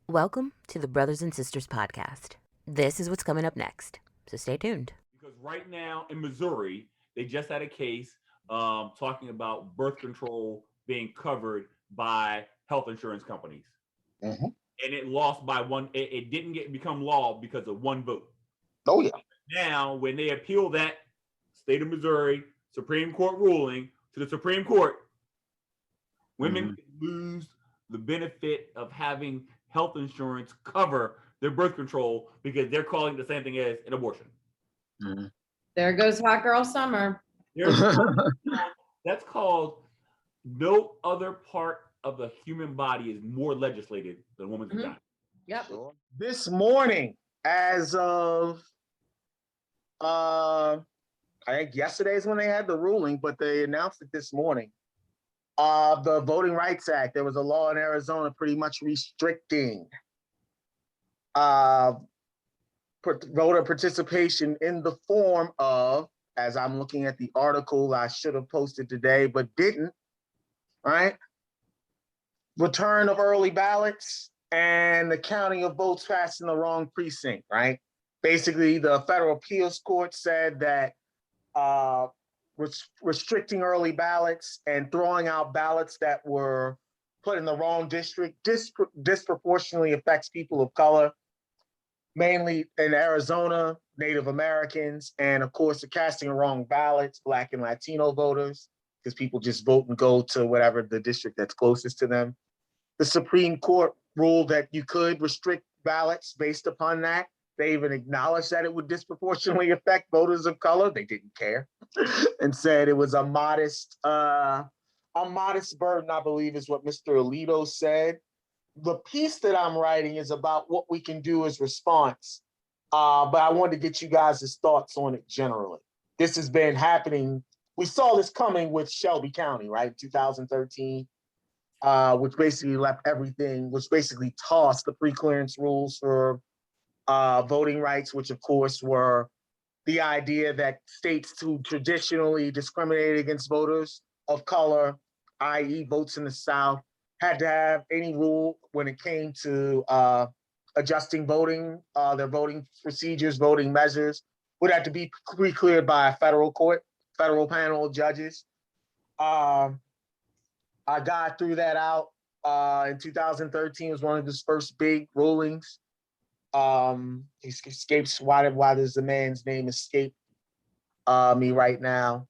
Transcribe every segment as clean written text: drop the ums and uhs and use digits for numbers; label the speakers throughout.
Speaker 1: Welcome to the Brothers and Sisters Podcast. This is what's coming up next, so stay tuned.
Speaker 2: Because right now in Missouri, they just had a case talking about birth control being covered by health insurance companies.
Speaker 3: Mm-hmm.
Speaker 2: And it lost by one. It didn't become law because of one vote.
Speaker 3: Oh, yeah.
Speaker 2: Now, when they appeal that state of Missouri Supreme Court ruling to the Supreme Court, women lose the benefit of having health insurance cover their birth control because they're calling it the same thing as an abortion.
Speaker 3: Mm-hmm.
Speaker 4: There goes hot girl summer.
Speaker 2: That's called no other part of the human body is more legislated than a woman's vagina.
Speaker 4: Yep.
Speaker 3: Sure. This morning, as of I think yesterday is when they had the ruling, but they announced it this morning. The Voting Rights Act, there was a law in Arizona pretty much restricting voter participation in the form of, as I'm looking at the article I should have posted today, but didn't, right? Return of early ballots and the counting of votes cast in the wrong precinct, right? Basically, the federal appeals court said that restricting early ballots and throwing out ballots that were put in the wrong district disproportionately affects people of color, mainly in Arizona, Native Americans, and of course, the casting of wrong ballots, Black and Latino voters, because people just vote and go to whatever the district that's closest to them. The Supreme Court ruled that you could restrict ballots based upon that. They even acknowledged that it would disproportionately affect voters of color. They didn't care and said it was a modest burden, I believe is what Mr. Alito said. The piece that I'm writing is about what we can do as response. But I wanted to get you guys' thoughts on it generally. This has been happening. We saw this coming with Shelby County, right? 2013. Which basically left everything, which basically tossed the pre-clearance rules for voting rights, which of course were the idea that states who traditionally discriminated against voters of color, i.e. votes in the South, had to have any rule when it came to adjusting voting, their voting procedures, voting measures, would have to be pre-cleared by a federal court, federal panel of judges. I got through that out in 2013. It was one of his first big rulings. He escapes. Why does the man's name escape me right now?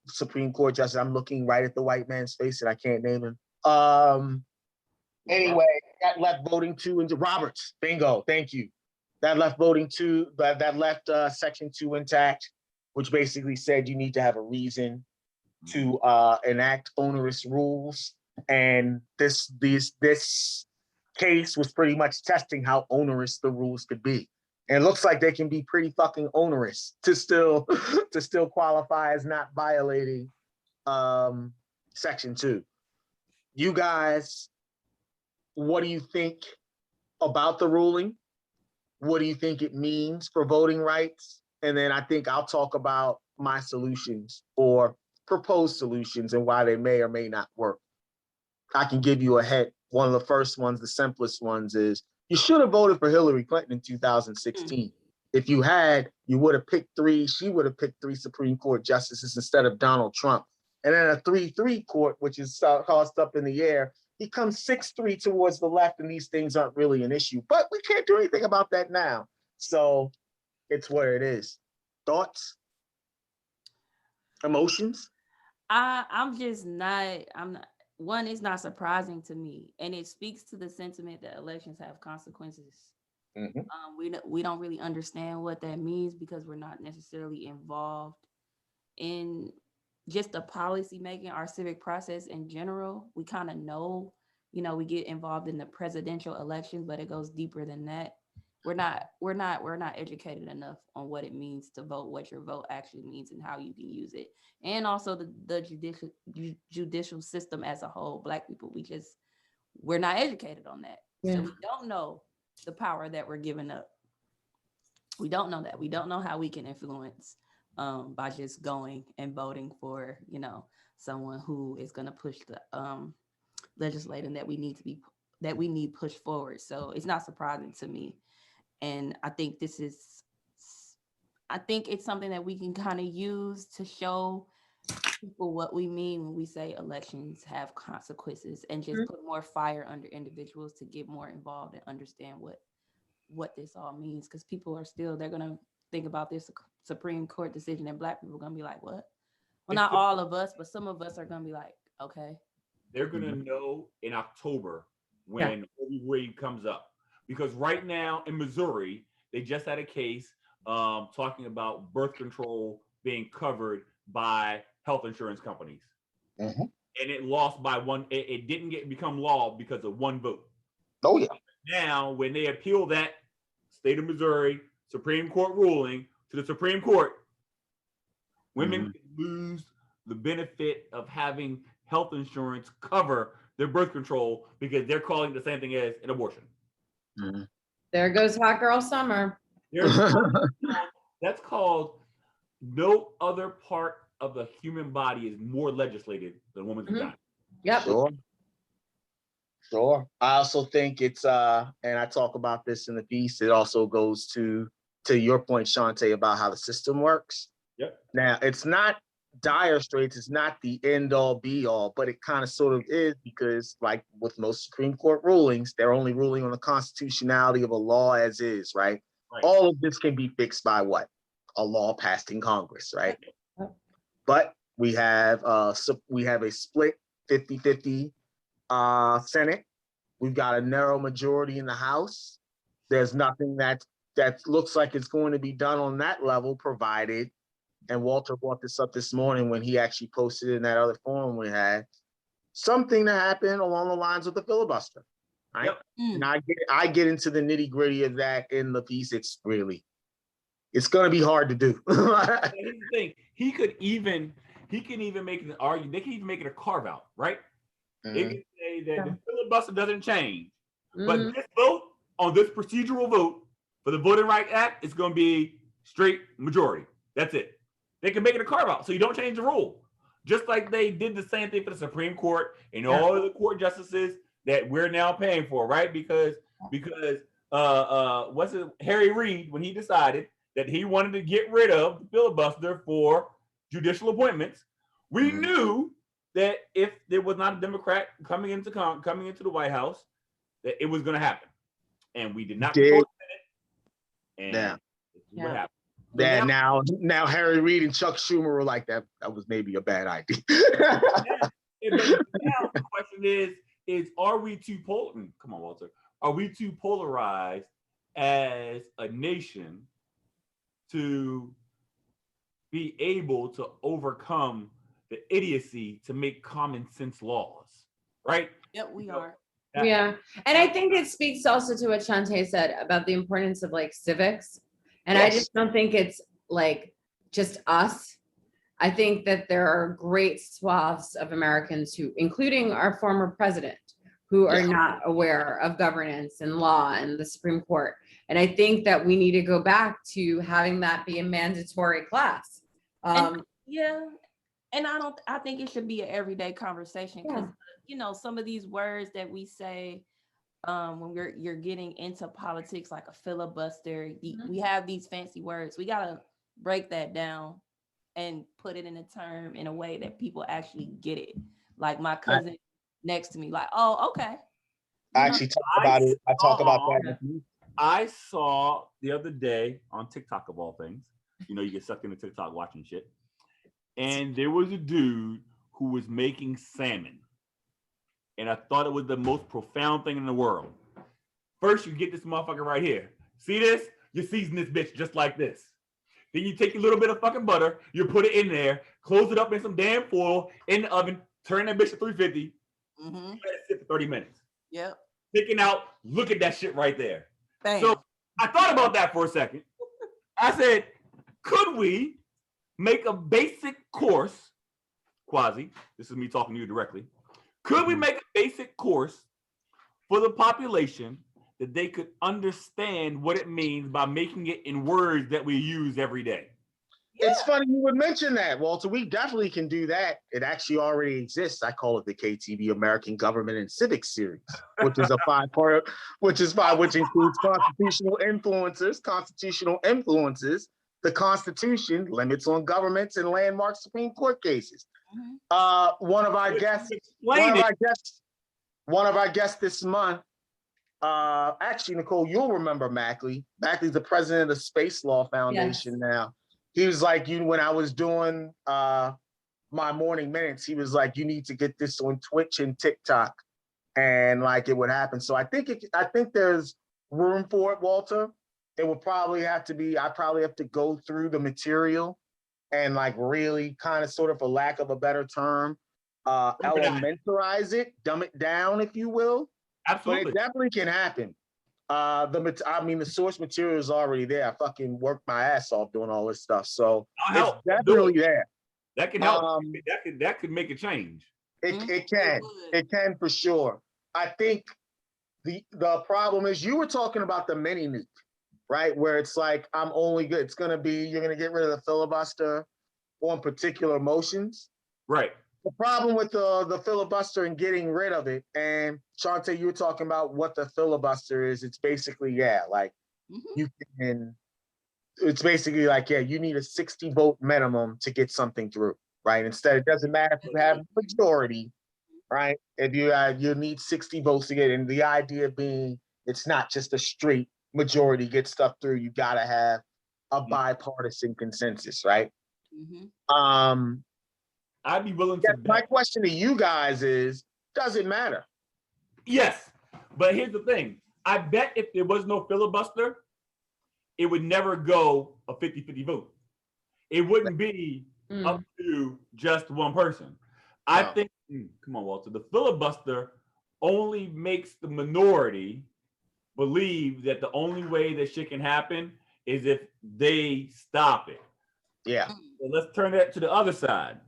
Speaker 3: Supreme Court justice. I'm looking right at the white man's face and I can't name him. Anyway, that left voting 2 into Roberts. Bingo. Thank you. That left voting 2. That left Section 2 intact, which basically said you need to have a reason to enact onerous rules, and this case was pretty much testing how onerous the rules could be. And it looks like they can be pretty fucking onerous to still qualify as not violating Section 2. You guys, what do you think about the ruling? What do you think it means for voting rights? And then I think I'll talk about my solutions or proposed solutions and why they may or may not work. I can give you a hint. One of the first ones, the simplest ones, is you should have voted for Hillary Clinton in 2016. If you had, you would have picked 3. She would have picked 3 Supreme Court justices instead of Donald Trump. And then a 3-3 court, which is tossed up in the air, he comes 6-3 towards the left, and these things aren't really an issue. But we can't do anything about that now. So it's where it is. Thoughts? Emotions?
Speaker 5: I'm not. One, it's not surprising to me, and it speaks to the sentiment that elections have consequences.
Speaker 3: Mm-hmm.
Speaker 5: We don't really understand what that means because we're not necessarily involved in just the policy making, our civic process in general. We kind of know, we get involved in the presidential election, but it goes deeper than that. We're not educated enough on what it means to vote, what your vote actually means, and how you can use it, and also the judicial system as a whole. Black people, we're not educated on that, so we don't know the power that we're giving up. We don't know that. We don't know how we can influence by just going and voting for someone who is going to push the legislating that we need to be that we need pushed forward. So it's not surprising to me. And I think it's something that we can kind of use to show people what we mean when we say elections have consequences, and just put more fire under individuals to get more involved and understand what this all means. Because people are still, they're going to think about this Supreme Court decision, and Black people are going to be like, what? Well, not all of us, but some of us are going to be like, okay.
Speaker 2: They're going to know in October when Roe comes up. Because right now in Missouri, they just had a case talking about birth control being covered by health insurance companies. And it lost by one. It didn't become law because of one vote.
Speaker 3: Oh, yeah.
Speaker 2: Now, when they appeal that state of Missouri Supreme Court ruling to the Supreme Court, women lose the benefit of having health insurance cover their birth control because they're calling it the same thing as an abortion.
Speaker 4: There goes hot girl summer.
Speaker 2: That's called no other part of the human body is more legislated than a woman's vagina.
Speaker 4: Yep.
Speaker 3: Sure. I also think it's and I talk about this in the piece, it also goes to your point, Shantae, about how the system works.
Speaker 2: Yep.
Speaker 3: Now, it's not dire straits, it's not the end all be all, but it kind of sort of is, because like with most Supreme Court rulings, they're only ruling on the constitutionality of a law as is, right? All of this can be fixed by what? A law passed in Congress, right? But we have a split 50-50 Senate. We've got a narrow majority in the House. There's nothing that looks like it's going to be done on that level, provided, and Walter brought this up this morning when he actually posted in that other forum we had, something to happen along the lines of the filibuster, right?
Speaker 2: Yep.
Speaker 3: And I get into the nitty gritty of that in the piece. It's going to be hard to do.
Speaker 2: Here's the thing. He can even make an argument. They can even make it a carve out, right? They can say that the filibuster doesn't change, but this vote on this procedural vote for the Voting Rights Act is going to be straight majority. That's it. They can make it a carve out, so you don't change the rule. Just like they did the same thing for the Supreme Court and all of the court justices that we're now paying for, right? Because Harry Reid, when he decided that he wanted to get rid of the filibuster for judicial appointments, we knew that if there was not a Democrat coming into the White House, that it was going to happen, and we did not control it. And what happened?
Speaker 3: Now Harry Reid and Chuck Schumer were like, that was maybe a bad idea.
Speaker 2: Now the question is are we too come on, Walter? Are we too polarized as a nation to be able to overcome the idiocy to make common sense laws, right?
Speaker 5: Yep, we are.
Speaker 4: Yeah. And I think it speaks also to what Shantae said about the importance of like civics. And I just don't think it's like just us. I think that there are great swaths of Americans who, including our former president, who are not aware of governance and law and the Supreme Court. And I think that we need to go back to having that be a mandatory class.
Speaker 5: And I think it should be an everyday conversation, because some of these words that we say when you're getting into politics, like a filibuster, we have these fancy words. We gotta break that down and put it in a term in a way that people actually get it. Like my cousin next to me, like, oh, okay.
Speaker 3: I actually talk about it. I talk about that.
Speaker 2: I saw the other day on TikTok, of all things, you get sucked into TikTok watching shit, and there was a dude who was making salmon. And I thought it was the most profound thing in the world. First, you get this motherfucker right here. See this? You season this bitch just like this. Then you take a little bit of fucking butter, you put it in there, close it up in some damn foil in the oven, turn that bitch to 350, let it sit for 30 minutes.
Speaker 5: Yep.
Speaker 2: Picking out, look at that shit right there.
Speaker 5: Bam.
Speaker 2: So I thought about that for a second. I said, could we make a basic course, Quasi, this is me talking to you directly, could we make a basic course for the population that they could understand what it means by making it in words that we use every day?
Speaker 3: It's funny you would mention that, Walter. We definitely can do that. It actually already exists. I call it the KTV American Government and Civics series, which is a five-part, which includes constitutional influences, the Constitution, limits on governments, and landmark Supreme Court cases. One of our guests this month. Actually, Nicole, you'll remember Mackley. Mackley's the president of the Space Law Foundation now. He was like, when I was doing my morning minutes, he was like, you need to get this on Twitch and TikTok, and like it would happen. So I think there's room for it, Walter. It would probably have to be, I probably have to go through the material and like really kind of sort of, for lack of a better term, elementarize it, dumb it down, if you will.
Speaker 2: Absolutely.
Speaker 3: But it definitely can happen. The source material is already there. I fucking worked my ass off doing all this stuff. So it's definitely there.
Speaker 2: That can help. That could make a change.
Speaker 3: It can for sure. I think the problem is, you were talking about the mini nuke, right? Where it's like, you're gonna get rid of the filibuster on particular motions.
Speaker 2: Right.
Speaker 3: The problem with the filibuster and getting rid of it, and Shantae, you were talking about what the filibuster is. It's basically, you need a 60 vote minimum to get something through, right? Instead, it doesn't matter if you have a majority, right? If you need 60 votes to get it. And the idea being, it's not just a straight majority get stuff through. You gotta have a bipartisan consensus, right?
Speaker 2: I'd be willing to.
Speaker 3: My question to you guys is, does it matter?
Speaker 2: Yes, but here's the thing. I bet if there was no filibuster, it would never go a 50-50 vote. It wouldn't be up to just one person. I think, come on, Walter, the filibuster only makes the minority believe that the only way that shit can happen is if they stop it.
Speaker 3: Yeah.
Speaker 2: So let's turn that to the other side.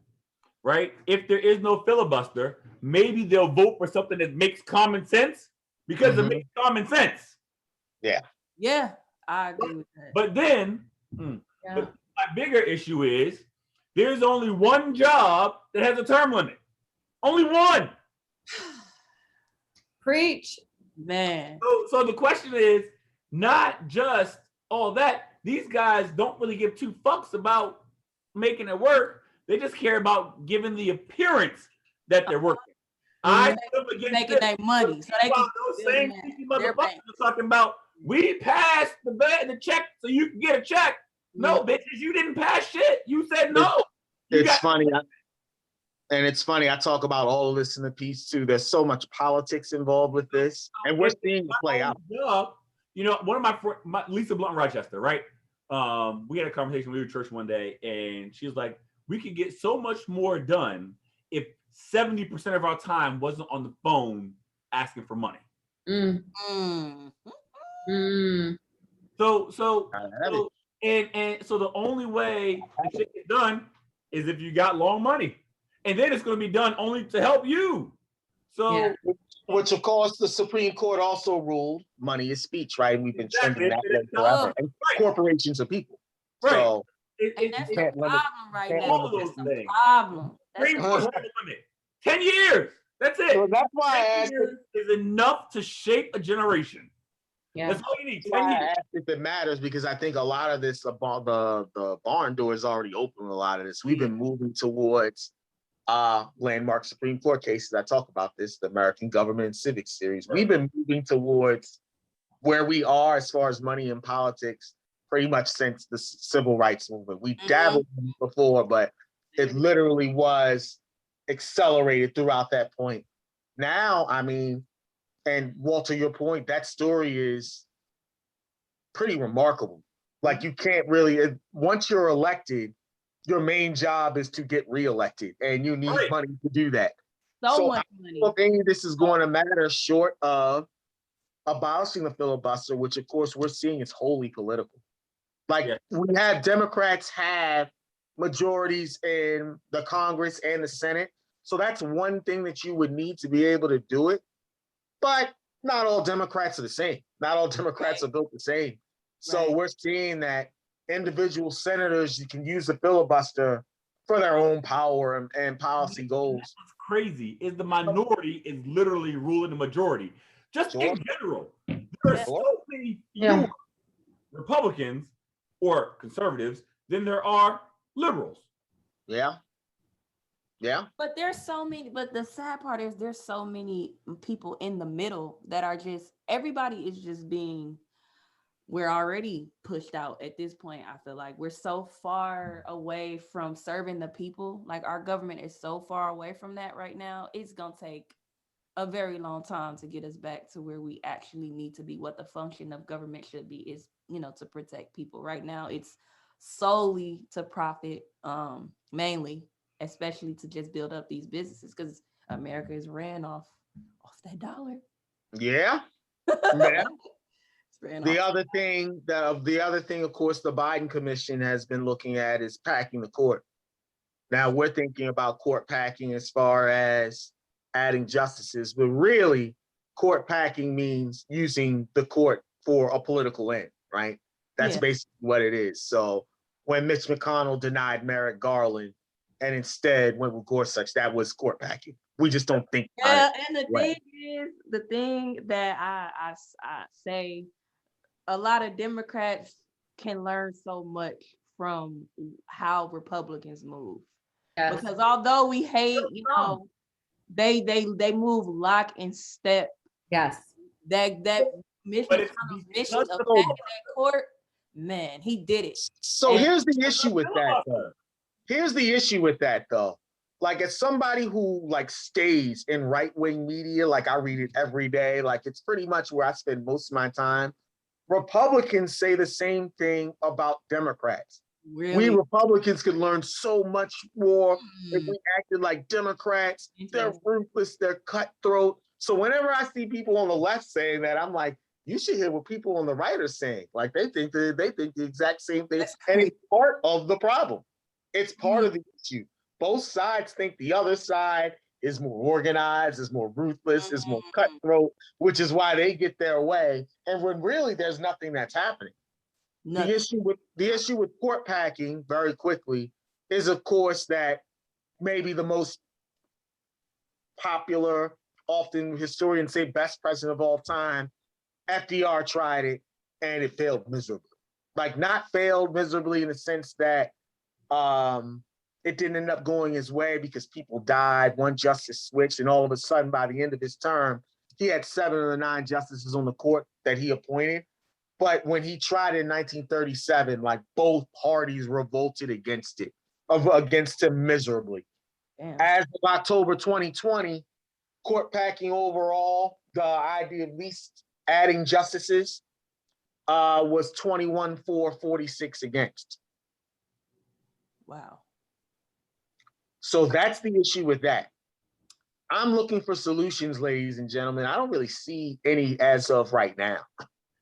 Speaker 2: Right? If there is no filibuster, maybe they'll vote for something that makes common sense because it makes common sense.
Speaker 3: Yeah.
Speaker 5: Yeah, I agree with that.
Speaker 2: But then, my bigger issue is, there's only one job that has a term limit. Only one.
Speaker 4: Preach.
Speaker 5: Man.
Speaker 2: So the question is not just all that. These guys don't really give two fucks about making it work. They just care about giving the appearance that they're working.
Speaker 5: Making that money. So they can
Speaker 2: those same motherfuckers are talking about, we passed the check so you can get a check. No, bitches, you didn't pass shit. You said no.
Speaker 3: It's funny. It's funny. I talk about all of this in the piece too. There's so much politics involved with this, and we're seeing it play out.
Speaker 2: One of my Lisa Blunt Rochester, right? We had a conversation with her church one day, and she was like, we could get so much more done if 70% of our time wasn't on the phone asking for money. So the only way that shit get done is if you got long money, and then it's going to be done only to help you. So,
Speaker 3: which of course the Supreme Court also ruled money is speech, right? We've been trending that way forever. And corporations are people.
Speaker 2: Right.
Speaker 3: So
Speaker 5: that's the problem right now.
Speaker 2: All of those things.
Speaker 5: Problem.
Speaker 2: 10 years. That's it.
Speaker 3: So that's why I asked
Speaker 2: is enough to shape a generation. Yeah. That's all you need. 10 years.
Speaker 3: I asked if it matters, because I think a lot of this, about the barn door is already open. A lot of this, we've been moving towards landmark Supreme Court cases. I talk about this, the American Government and Civics series. We've been moving towards where we are as far as money in politics pretty much since the civil rights movement. We dabbled in it before, but it literally was accelerated throughout that point. Now, I mean, and Walter, your point, that story is pretty remarkable. Like, you can't really, once you're elected, your main job is to get reelected, and you need money to do that.
Speaker 5: So much money.
Speaker 3: I don't think this is going to matter short of abolishing the filibuster, which of course we're seeing is wholly political. Like, we have Democrats have majorities in the Congress and the Senate. So that's one thing that you would need to be able to do it. But not all Democrats are the same. Not all Democrats are built the same. So we're seeing that individual senators you can use the filibuster for their own power and policy goals.
Speaker 2: What's crazy is the minority is literally ruling the majority. Just
Speaker 3: Sure.
Speaker 2: in general, there are
Speaker 3: Sure.
Speaker 2: so many
Speaker 4: Yeah.
Speaker 2: fewer Republicans or conservatives than there are liberals.
Speaker 3: Yeah. Yeah.
Speaker 5: But there's so many, but the sad part is there's so many people in the middle that are just, everybody is just being, we're already pushed out at this point. I feel like we're so far away from serving the people. Like our government is so far away from that right now. It's gonna take a very long time to get us back to where we actually need to be. What the function of government should be is, you know, to protect people. Right now, it's solely to profit, mainly, especially to just build up these businesses, because America is ran off that dollar.
Speaker 3: Yeah. Yeah.
Speaker 5: It's ran
Speaker 3: The
Speaker 5: off.
Speaker 3: other thing, of course, the Biden commission has been looking at is packing the court. Now we're thinking about court packing as far as adding justices, but really, court packing means using the court for a political end, right? That's
Speaker 5: Yeah.
Speaker 3: basically what it is. So when Mitch McConnell denied Merrick Garland and instead went with Gorsuch, that was court packing. We just don't think.
Speaker 5: Yeah, and the
Speaker 3: Right.
Speaker 5: thing is, the thing that I say, a lot of Democrats can learn so much from how Republicans move.
Speaker 4: Yes.
Speaker 5: Because although we hate, you know, they move lock and step.
Speaker 4: Yes.
Speaker 5: That Mitch
Speaker 2: But it's
Speaker 5: McConnell's
Speaker 2: because
Speaker 5: mission of
Speaker 2: of-
Speaker 5: packing that court, man, he did it.
Speaker 3: So
Speaker 5: And-
Speaker 3: here's the issue with that, though. Like, as somebody who like stays in right-wing media, like I read it every day, like it's pretty much where I spend most of my time. Republicans say the same thing about Democrats.
Speaker 5: Really?
Speaker 3: We Republicans could learn so much more if
Speaker 5: Mm,
Speaker 3: we acted like Democrats. They're
Speaker 5: interesting.
Speaker 3: ruthless, they're cutthroat. So whenever I see people on the left saying that, I'm like, you should hear what people on the right are saying. Like they think the exact same thing.
Speaker 5: That's
Speaker 3: And it's part of the problem. It's part of the issue. Both sides think the other side is more organized, is more ruthless, is more cutthroat, which is why they get their way. And when really there's nothing that's happening.
Speaker 5: Nothing.
Speaker 3: The issue with court packing, very quickly, is of course that maybe the most popular, often historians say best president of all time, FDR tried it and it failed miserably. Like, not failed miserably in the sense that it didn't end up going his way because people died, one justice switched, and all of a sudden by the end of his term, he had 7 of the 9 justices on the court that he appointed. But when he tried it in 1937, like both parties revolted against him miserably.
Speaker 5: Damn.
Speaker 3: As of October 2020, court packing overall, the idea of least adding justices was 21-4, 46 against.
Speaker 5: Wow.
Speaker 3: So that's the issue with that. I'm looking for solutions, ladies and gentlemen. I don't really see any as of right now.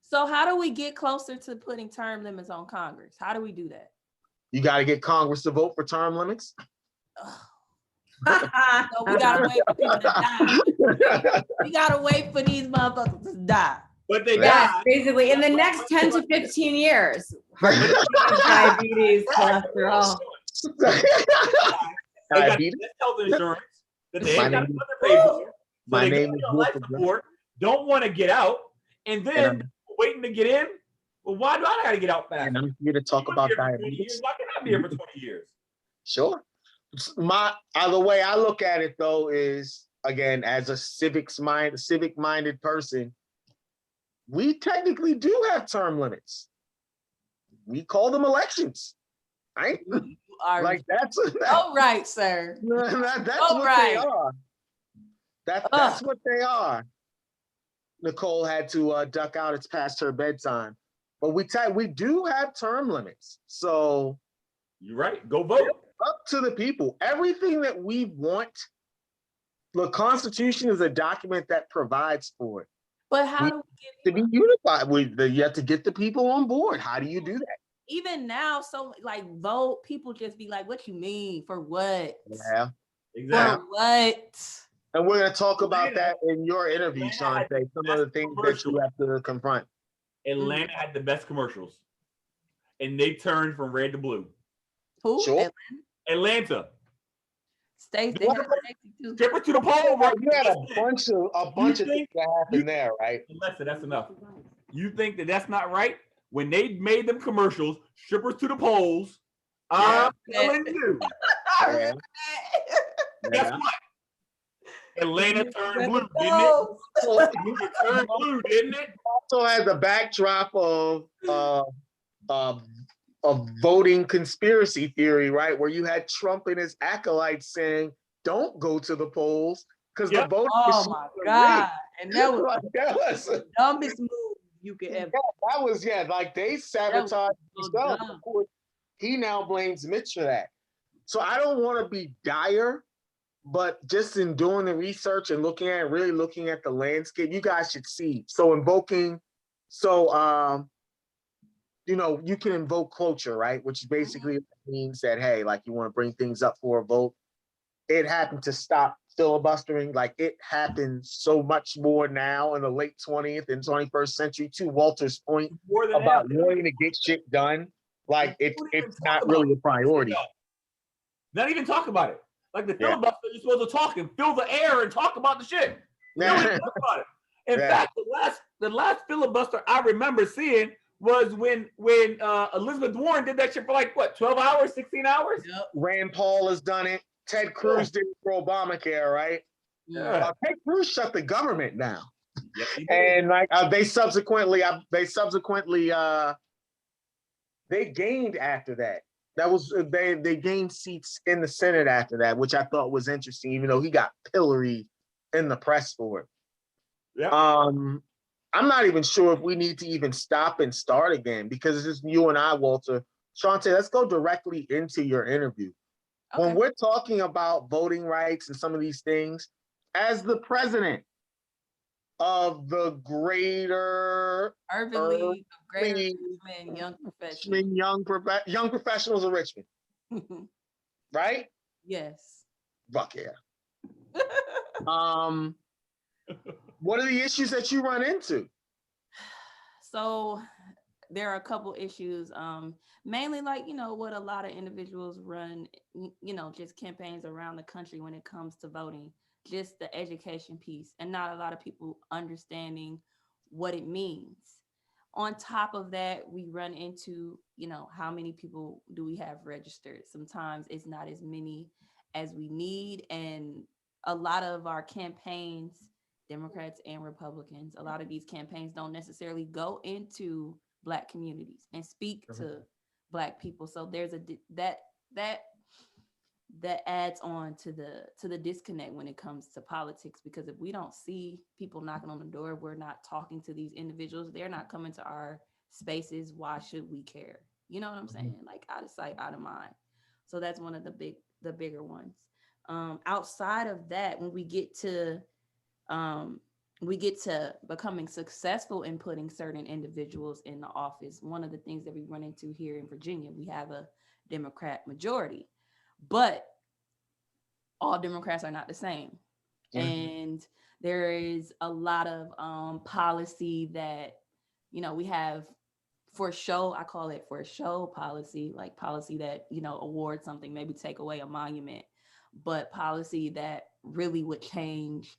Speaker 5: So how do we get closer to putting term limits on Congress? How do we do that?
Speaker 3: You got to get Congress to vote for term limits.
Speaker 5: So we gotta wait for people to die. We gotta wait for these motherfuckers to die.
Speaker 2: But they
Speaker 4: Yes,
Speaker 2: got
Speaker 4: basically in the next 10 to 15 years. Heart disease, diabetes, cholesterol.
Speaker 2: they got
Speaker 3: Diabetes.
Speaker 2: this health insurance that they
Speaker 3: My
Speaker 2: ain't got
Speaker 3: name-
Speaker 2: to pay for. So
Speaker 3: My
Speaker 2: they
Speaker 3: name
Speaker 2: go
Speaker 3: is
Speaker 2: on life
Speaker 3: Wolford.
Speaker 2: support, don't want to get out, and then waiting to get in. Well, why do I gotta get out fast?
Speaker 3: And I'm here to talk
Speaker 2: I'm
Speaker 3: about
Speaker 2: here for 20
Speaker 3: diabetes.
Speaker 2: years. Why can't I be here for 20 years?
Speaker 3: Sure. The way I look at it though is, again, as a civic-minded person, we technically do have term limits. We call them elections, right?
Speaker 5: You are
Speaker 3: Like that's
Speaker 5: oh right, sir.
Speaker 3: that's
Speaker 5: Oh,
Speaker 3: what
Speaker 5: right.
Speaker 3: they are. That's what they are. Nicole had to duck out. It's past her bedtime. But we do have term limits. So
Speaker 2: You're right. Go vote.
Speaker 3: up to the people. Everything that we want, the Constitution is a document that provides for it.
Speaker 5: But how do we
Speaker 3: To
Speaker 5: get
Speaker 3: be unified, you have to get the people on board. How do you do that?
Speaker 5: even now? So like vote, people just be like, "What you mean? For what?
Speaker 3: Yeah.
Speaker 2: Exactly.
Speaker 5: For what?"
Speaker 3: And we're going to talk about
Speaker 2: Atlanta-
Speaker 3: that in your interview,
Speaker 2: Atlanta
Speaker 3: Shante. Some of the things that you have to confront.
Speaker 2: Atlanta had the best commercials. and they turned from red to blue.
Speaker 5: Who?
Speaker 3: Sure.
Speaker 2: Atlanta.
Speaker 5: States they have Stacey too.
Speaker 2: Stripper to the pole.
Speaker 3: You had a bunch of things that happened there, right?
Speaker 2: Listen, that's enough. You think that that's not right? When they made them commercials, strippers to the poles, I'm telling you.
Speaker 3: Yeah.
Speaker 2: Guess what? Atlanta turned blue, didn't it? It turned blue, didn't it?
Speaker 3: Also has a backdrop of voting conspiracy theory, right? Where you had Trump and his acolytes saying, "Don't go to the polls because the voting."
Speaker 5: Oh my God! And that was
Speaker 3: the
Speaker 5: dumbest move you could ever.
Speaker 3: That was like they sabotaged themselves. Of course, he now blames Mitch for that. So I don't want to be dire, but just in doing the research and really looking at the landscape, you guys should see. So you can invoke cloture, right? Which basically means that, hey, like you want to bring things up for a vote. It happened to stop filibustering. Like it happens so much more now in the late 20th and 21st century, to Walter's point about wanting to get shit done. Like it's not really a priority.
Speaker 2: Not even talk about it. Like the filibuster, you're supposed to talk and fill the air and talk about the shit. Talk about it. In fact, the last filibuster I remember seeing was when Elizabeth Warren did that shit for like what, 12 hours, 16 hours?
Speaker 3: Yep. Rand Paul has done it. Ted Cruz did it for Obamacare, right?
Speaker 2: Yeah.
Speaker 3: Ted Cruz shut the government down.
Speaker 2: Yes,
Speaker 3: and like they subsequently they gained after that. That was they gained seats in the Senate after that, which I thought was interesting, even though he got pilloried in the press for it.
Speaker 2: Yeah.
Speaker 3: I'm not even sure if we need to even stop and start again, because it's just you and I, Walter. Shantae, let's go directly into your interview. Okay. When we're talking about voting rights and some of these things, as the president of the Greater
Speaker 5: Urban League of Greater Richmond Young Professionals.
Speaker 3: Young Professionals of Richmond. Right?
Speaker 5: Yes.
Speaker 3: Fuck yeah. What are the issues that you run into?
Speaker 5: So there are a couple issues, mainly like, what a lot of individuals run, just campaigns around the country when it comes to voting, just the education piece, and not a lot of people understanding what it means. On top of that, we run into, how many people do we have registered? Sometimes it's not as many as we need. And a lot of our campaigns, Democrats and Republicans, a lot of these campaigns don't necessarily go into Black communities and speak to Black people. So there's that adds on to the disconnect when it comes to politics, because if we don't see people knocking on the door, we're not talking to these individuals, they're not coming to our spaces, why should we care? You know what I'm saying? Like, out of sight, out of mind. So that's one of the bigger ones. Outside of that, when we get to becoming successful in putting certain individuals in the office, one of the things that we run into here in Virginia, we have a Democrat majority, but all Democrats are not the same. And there is a lot of policy that, we have for show, I call it for show policy, like policy that, award something, maybe take away a monument, but policy that really would change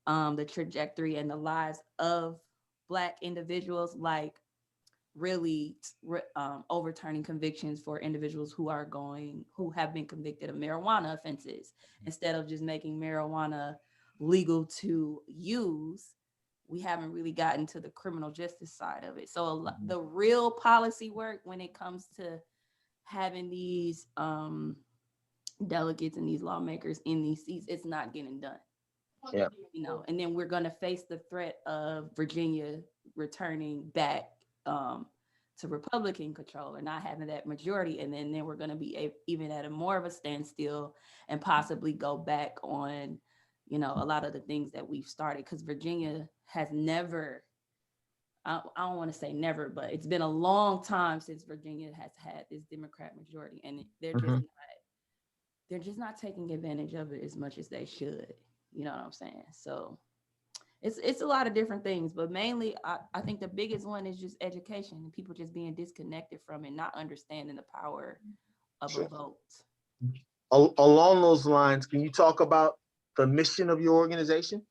Speaker 5: the trajectory and the lives of Black individuals, like really overturning convictions for individuals who have been convicted of marijuana offenses. Instead of just making marijuana legal to use, we haven't really gotten to the criminal justice side of it. So the real policy work when it comes to having these delegates and these lawmakers in these seats, it's not getting done.
Speaker 3: Yeah.
Speaker 5: And then we're going to face the threat of Virginia returning back to Republican control or not having that majority. And then we're going to be even at a more of a standstill and possibly go back on, a lot of the things that we've started, because Virginia has never, I don't want to say never, but it's been a long time since Virginia has had this Democrat majority, and they're just not taking advantage of it as much as they should. You know what I'm saying? So It's a lot of different things, but mainly I think the biggest one is just education and people just being disconnected from it, not understanding the power of a
Speaker 3: Sure.
Speaker 5: vote.
Speaker 3: Along those lines, can you talk about the mission of your organization?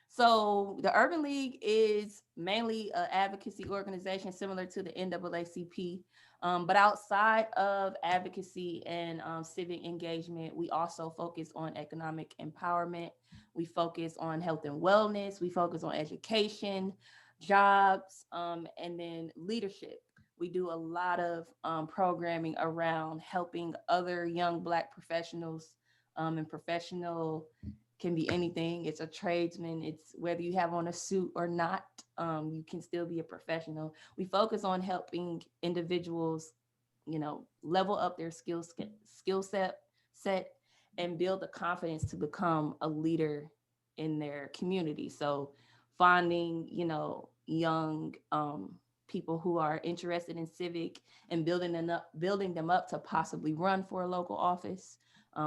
Speaker 5: So the Urban League is mainly an advocacy organization similar to the NAACP. But outside of advocacy and civic engagement, we also focus on economic empowerment. We focus on health and wellness. We focus on education, jobs, and then leadership. We do a lot of programming around helping other young Black professionals and professional can be anything. It's a tradesman. It's whether you have on a suit or not, you can still be a professional. We focus on helping individuals, level up their skill set and build the confidence to become a leader in their community. So finding, young people who are interested in civic and building them up to possibly run for a local office.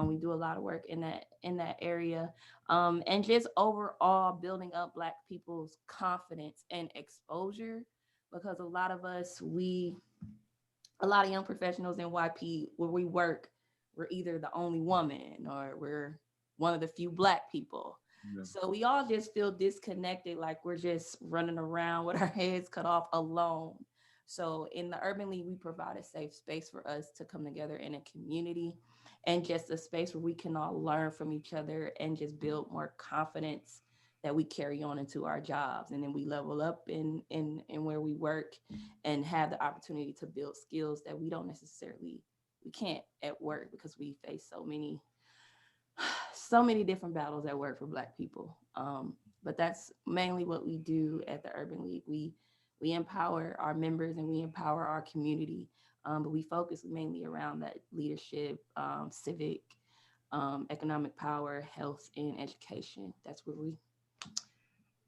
Speaker 5: We do a lot of work in that area, and just overall building up Black people's confidence and exposure, because a lot of young professionals in YP where we work, we're either the only woman or we're one of the few Black people. Yeah. So we all just feel disconnected, like we're just running around with our heads cut off alone. So in the Urban League, we provide a safe space for us to come together in a community and just a space where we can all learn from each other and just build more confidence that we carry on into our jobs. And then we level up in where we work and have the opportunity to build skills that we can't at work, because we face so many different battles at work for Black people. But that's mainly what we do at the Urban League. We empower our members and we empower our community, but we focus mainly around that leadership, civic, economic power, health, and education. That's where we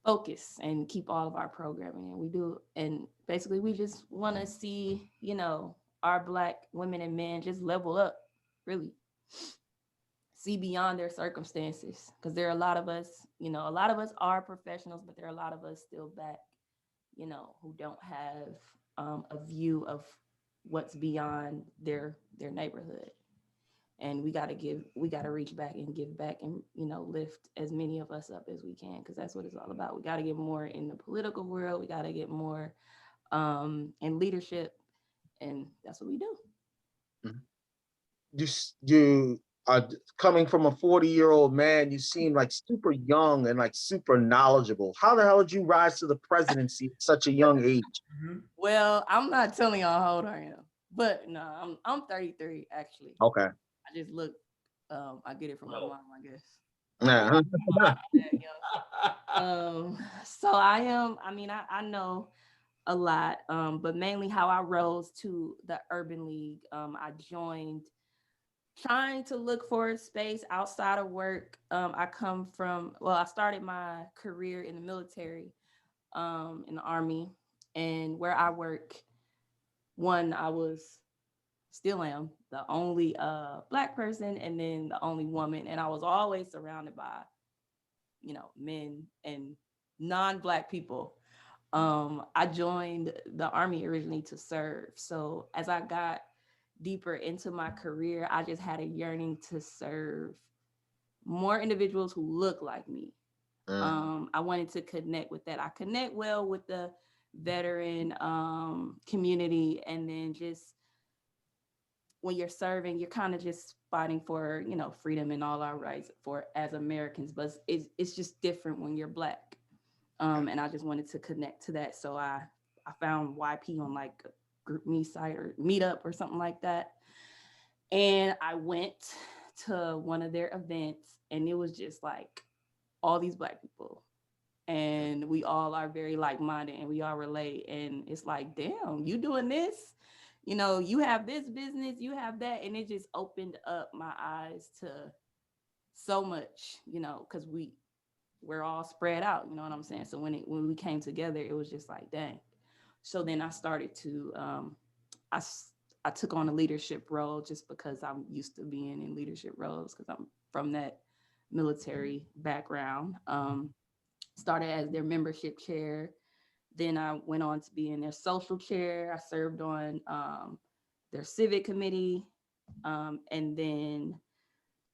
Speaker 5: focus and keep all of our programming. And we do, and basically we just want to see, our Black women and men just level up, really see beyond their circumstances, because there are a lot of us, a lot of us are professionals, but there are a lot of us still back, who don't have a view of what's beyond their neighborhood. And we got to reach back and give back and, lift as many of us up as we can, because that's what it's all about. We got to get more in the political world. We got to get more in leadership. And that's what we do.
Speaker 3: You are coming from a 40-year-old man. You seem like super young and like super knowledgeable. How the hell did you rise to the presidency at such a young age?
Speaker 5: Well, I'm not telling y'all how old I am, but no, I'm 33 actually.
Speaker 3: Okay.
Speaker 5: I just look, I get it from my mom, I guess.
Speaker 3: Yeah.
Speaker 5: So I know a lot, but mainly how I rose to the Urban League. I joined trying to look for a space outside of work. I started my career in the military, in the Army, and where I work, I still am the only Black person, and then the only woman, and I was always surrounded by, men and non-Black people. I joined the Army originally to serve. So as I got deeper into my career, I just had a yearning to serve more individuals who look like me. I wanted to connect with that. I connect well with the veteran community, and then just when you're serving, you're kind of just fighting for, freedom and all our rights as Americans, but it's just different when you're Black. And I just wanted to connect to that. So I found YP on like a GroupMe site or Meetup or something like that. And I went to one of their events, and it was just like all these Black people. And we all are very like-minded and we all relate. And it's like, damn, you doing this? You have this business, you have that. And it just opened up my eyes to so much, because we're all spread out, you know what I'm saying? So when we came together, it was just like, dang. So then I started to, I took on a leadership role just because I'm used to being in leadership roles, because I'm from that military background. started as their membership chair. Then I went on to be in their social chair. I served on their civic committee. And then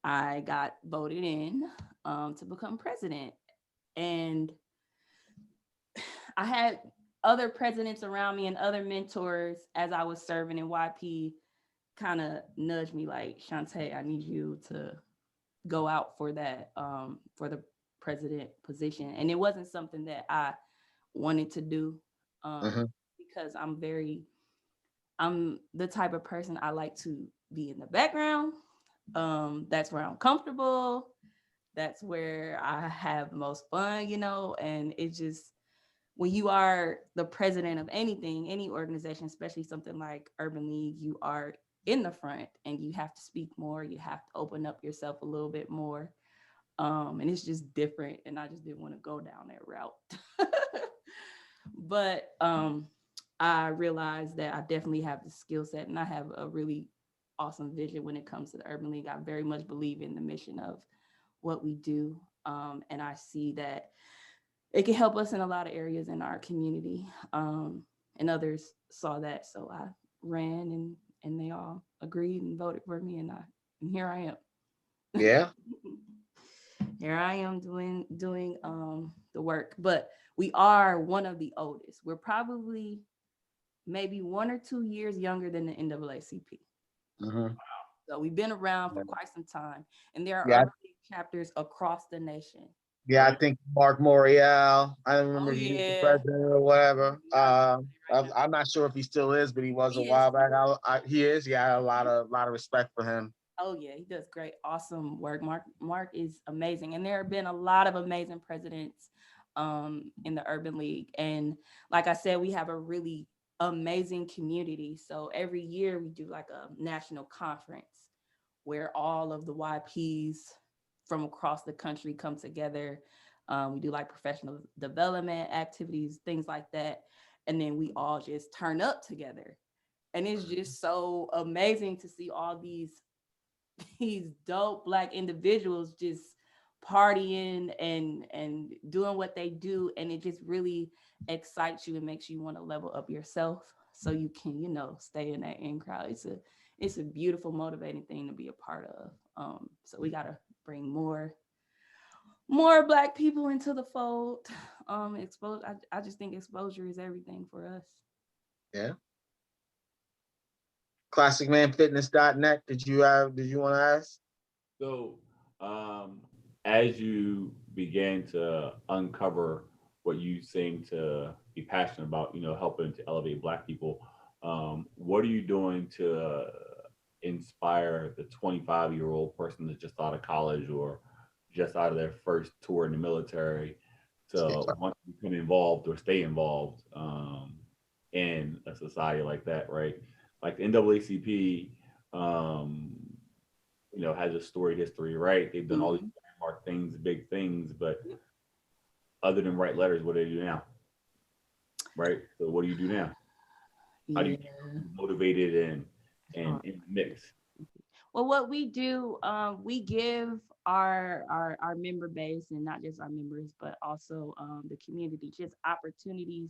Speaker 5: I got voted in to become president. And I had other presidents around me and other mentors as I was serving in YP kind of nudged me like, Shantae, I need you to go out for that, for the president position. And it wasn't something that I wanted to do because I'm the type of person I like to be in the background. That's where I'm comfortable. That's where I have the most fun, and it's just, when you are the president of anything, any organization, especially something like Urban League, you are in the front and you have to speak more. You have to open up yourself a little bit more. And it's just different. And I just didn't want to go down that route. But I realized that I definitely have the skill set and I have a really awesome vision when it comes to the Urban League. I very much believe in the mission of what we do. And I see that it can help us in a lot of areas in our community. And others saw that. So I ran and they all agreed and voted for me. And here I am.
Speaker 3: Yeah.
Speaker 5: Here I am doing the work. But we are one of the oldest. We're probably maybe 1 or 2 years younger than the NAACP. So we've been around for quite some time. And there are Urban League chapters across the nation.
Speaker 3: Yeah, I think Mark Morial. I don't remember if he was the president or whatever. I'm not sure if he still is, but he was a while back. He is. Yeah, a lot of respect for him.
Speaker 5: Oh yeah, he does great, awesome work. Mark is amazing, and there have been a lot of amazing presidents in the Urban League. And like I said, we have a really amazing community. So every year we do like a national conference where all of the YPs from across the country come together. We do like professional development activities, things like that. And then we all just turn up together. And it's just so amazing to see all these dope Black individuals just partying and doing what they do. And it just really excites you and makes you want to level up yourself so you can, stay in that in crowd. It's a beautiful, motivating thing to be a part of. So we got to bring more Black people into the fold. I just think exposure is everything for us.
Speaker 3: Yeah. ClassicManFitness.net. Did you want to ask?
Speaker 2: So, as you began to uncover what you seem to be passionate about, helping to elevate Black people, what are you doing to inspire the 25-year-old person that's just out of college or just out of their first tour in the military to want to become involved or stay involved in a society like that, right? Like the NAACP, has a storied history, right? They've done all these landmark things, big things, but other than write letters, what do they do now? Right? So what do you do now? How do you get motivated and in the mix?
Speaker 5: Well, what we do, we give our member base, and not just our members, but also the community, just opportunities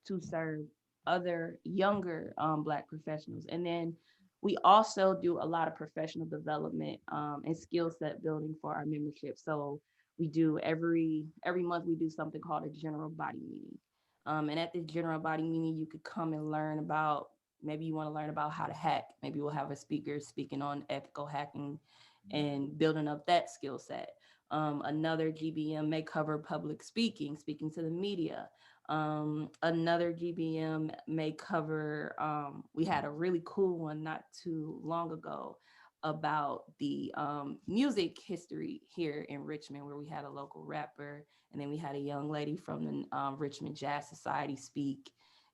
Speaker 5: to serve other younger Black professionals. And then we also do a lot of professional development and skill set building for our membership. So we do every month, we do something called a general body meeting. And at this general body meeting, you could come and learn about, maybe you want to learn about how to hack. Maybe we'll have a speaker speaking on ethical hacking and building up that skill set. Another GBM may cover public speaking to the media. Another GBM may cover, we had a really cool one not too long ago about the music history here in Richmond, where we had a local rapper, and then we had a young lady from the Richmond Jazz Society speak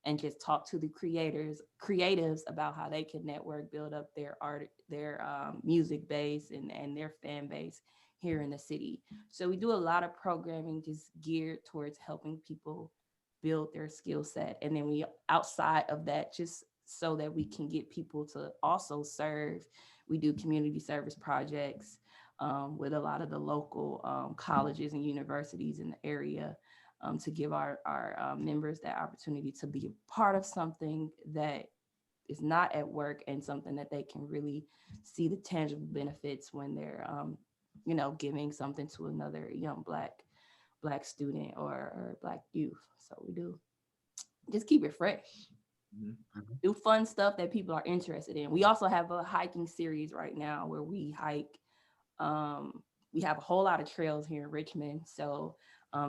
Speaker 5: and just talk to the creatives about how they can network, build up their art, their music base and their fan base here in the city. So we do a lot of programming just geared towards helping people build their skill set. And then we, outside of that, just so that we can get people to also serve, we do community service projects. with a lot of the local colleges and universities in the area, to give our members that opportunity to be a part of something that is not at work and something that they can really see the tangible benefits when they're giving something to another young black student or black youth. So we do just keep it fresh. Do fun stuff that people are interested in. We also have a hiking series right now where we hike. We have a whole lot of trails here in Richmond. So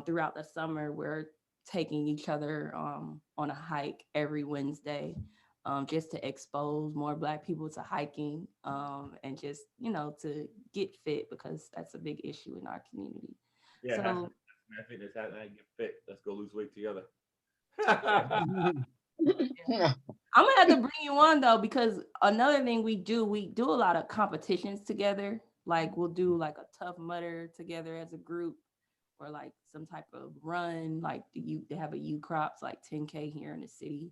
Speaker 5: throughout the summer, we're taking each other on a hike every Wednesday, just to expose more Black people to hiking, and just, to get fit, because that's a big issue in our community.
Speaker 2: Yeah,
Speaker 5: So
Speaker 2: fitness, how to get fit. Let's go lose weight together.
Speaker 5: I'm gonna have to bring you on though, because another thing we do a lot of competitions together. Like we'll do like a Tough Mudder together as a group, or like some type of run. Like they have a U Crops like 10K here in the city.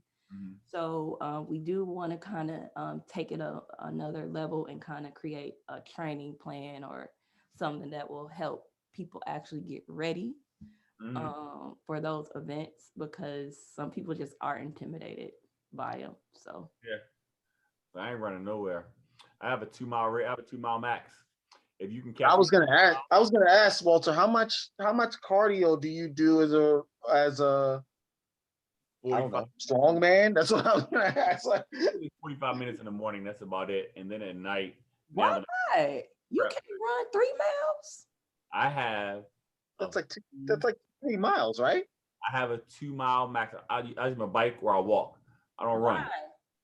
Speaker 5: So we do want to kind of take it another level and kind of create a training plan or something that will help people actually get ready for those events, because some people just are intimidated by them. So
Speaker 2: yeah, I ain't running nowhere. I have a 2 mile rate. I have a 2 mile max. If you can catch,
Speaker 3: I was gonna ask Walter, how much cardio do you do as a I don't know, strong man? That's what I was gonna ask. Like,
Speaker 2: 45 minutes in the morning. That's about it. And then at night,
Speaker 5: why? You can't run 3 miles.
Speaker 2: I have.
Speaker 3: That's like 3 miles, right?
Speaker 2: I have a 2 mile max. I use my bike or I walk. I don't run.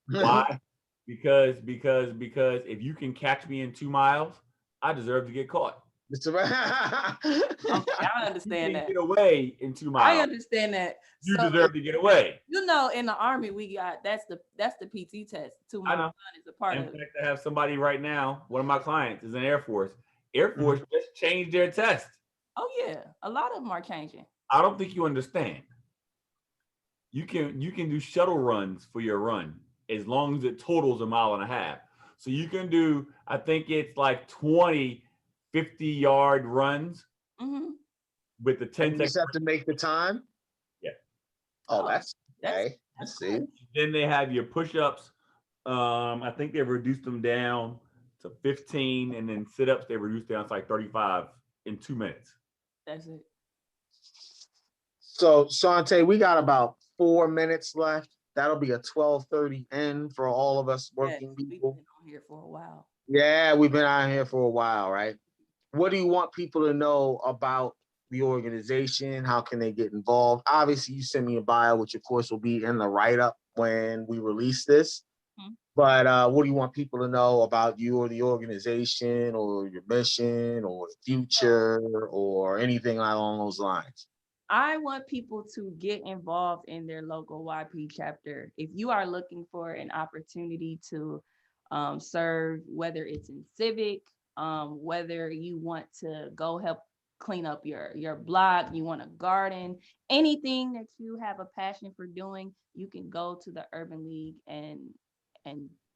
Speaker 5: Why?
Speaker 2: Why? Because if you can catch me in 2 miles, I deserve to get caught.
Speaker 5: Okay, I understand that.
Speaker 2: Get away in 2 miles.
Speaker 5: I understand that.
Speaker 2: You deserve to get away.
Speaker 5: In the Army, we got that's the PT test. 2 mile run is a part of it.
Speaker 2: In fact, I have somebody right now. One of my clients is in Air Force. Air Force just changed their test.
Speaker 5: Oh yeah, a lot of them are changing.
Speaker 2: I don't think you understand. You can do shuttle runs for your run as long as it totals 1.5 miles. So you can do, I think it's like 20 50-yard runs with the 10
Speaker 3: seconds. You just have to make the time.
Speaker 2: Yeah.
Speaker 3: Oh, that's okay. Let's see.
Speaker 2: Then they have your push-ups. I think they've reduced them down to 15, and then sit-ups they reduced down to like 35 in 2 minutes.
Speaker 5: That's it.
Speaker 3: So Sante, we got about 4 minutes left. That'll be a 12:30 end for all of us working people.
Speaker 5: We've been on here for a while.
Speaker 3: Yeah, we've been out here for a while, right? What do you want people to know about the organization? How can they get involved? Obviously, you send me a bio, which of course will be in the write-up when we release this. But what do you want people to know about you or the organization or your mission or the future or anything along those lines?
Speaker 5: I want people to get involved in their local YP chapter. If you are looking for an opportunity to serve, whether it's in civic, whether you want to go help clean up your block, you want to garden, anything that you have a passion for doing, you can go to the Urban League and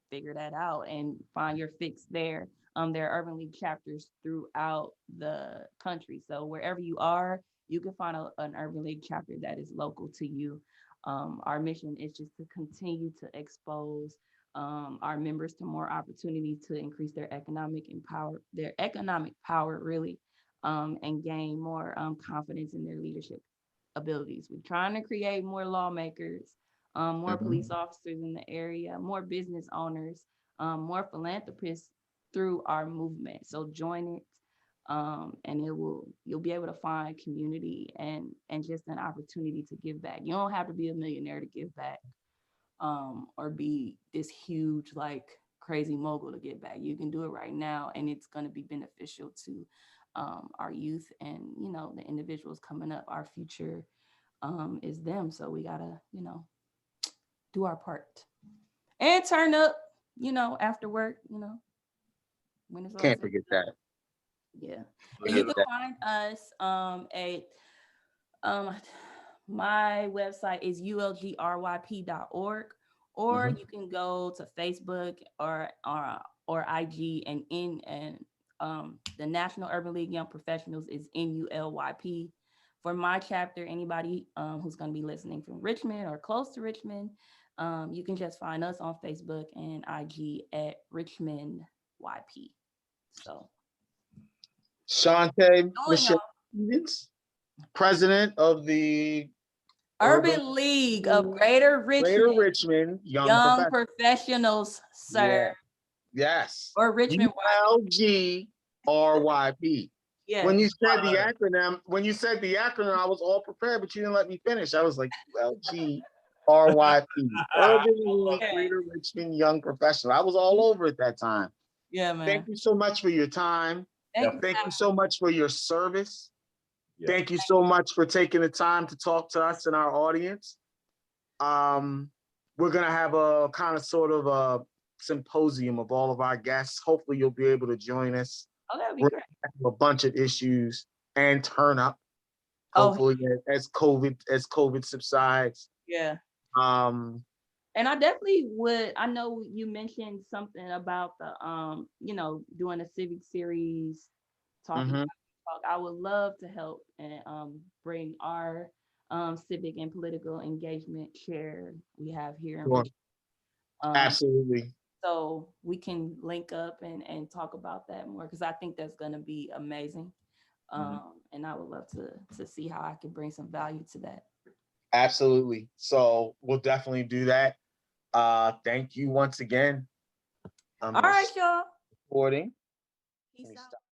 Speaker 5: figure that out and find your fix there. There are Urban League chapters throughout the country. So wherever you are, you can find an Urban League chapter that is local to you. Our mission is just to continue to expose our members to more opportunity to increase their economic power, really, and gain more confidence in their leadership abilities. We're trying to create more lawmakers, more police officers in the area, more business owners, more philanthropists through our movement. So join it. And you'll be able to find community and just an opportunity to give back. You don't have to be a millionaire to give back, or be this huge, like crazy mogul to give back. You can do it right now, and it's going to be beneficial to our youth and, the individuals coming up. Our future is them. So we gotta, do our part and turn up, after work, when it's
Speaker 3: Can't forget that.
Speaker 5: Yeah. And you can find us at my website is ulgryp.org, or you can go to Facebook or IG and the National Urban League Young Professionals is NULYP. For my chapter, anybody who's going to be listening from Richmond or close to Richmond, you can just find us on Facebook and IG at Richmond YP. So,
Speaker 3: Shantae Michelle Stevens, president of the
Speaker 5: Urban League of Greater Richmond
Speaker 3: Young
Speaker 5: Professionals, sir.
Speaker 3: Yes.
Speaker 5: Or Richmond
Speaker 3: ULGRYP.
Speaker 5: Yeah.
Speaker 3: When you said the acronym, I was all prepared, but you didn't let me finish. I was like, ULGRYP. Urban League Greater Richmond Young Professional. I was all over at that time.
Speaker 5: Yeah, man.
Speaker 3: Thank you so much for your time. Thank you so much for your service.
Speaker 2: Yeah.
Speaker 3: Thank you so much for taking the time to talk to us and our audience. We're gonna have a kind of sort of a symposium of all of our guests. Hopefully you'll be able to join us.
Speaker 5: Oh, that'd be
Speaker 3: We're
Speaker 5: great.
Speaker 3: gonna have a bunch of issues and turn up.
Speaker 5: Oh,
Speaker 3: Hopefully as COVID subsides.
Speaker 5: Yeah.
Speaker 3: Um,
Speaker 5: And I definitely would. I know you mentioned something about the doing a civic series, talking about talk. I would love to help and bring our civic and political engagement chair we have here in
Speaker 3: Sure.
Speaker 5: Richmond.
Speaker 3: Absolutely.
Speaker 5: So we can link up and talk about that more, because I think that's going to be amazing. And I would love to see how I can bring some value to that.
Speaker 3: Absolutely. So we'll definitely do that. Thank you once again.
Speaker 5: All right, y'all.
Speaker 3: Recording.
Speaker 5: Peace out.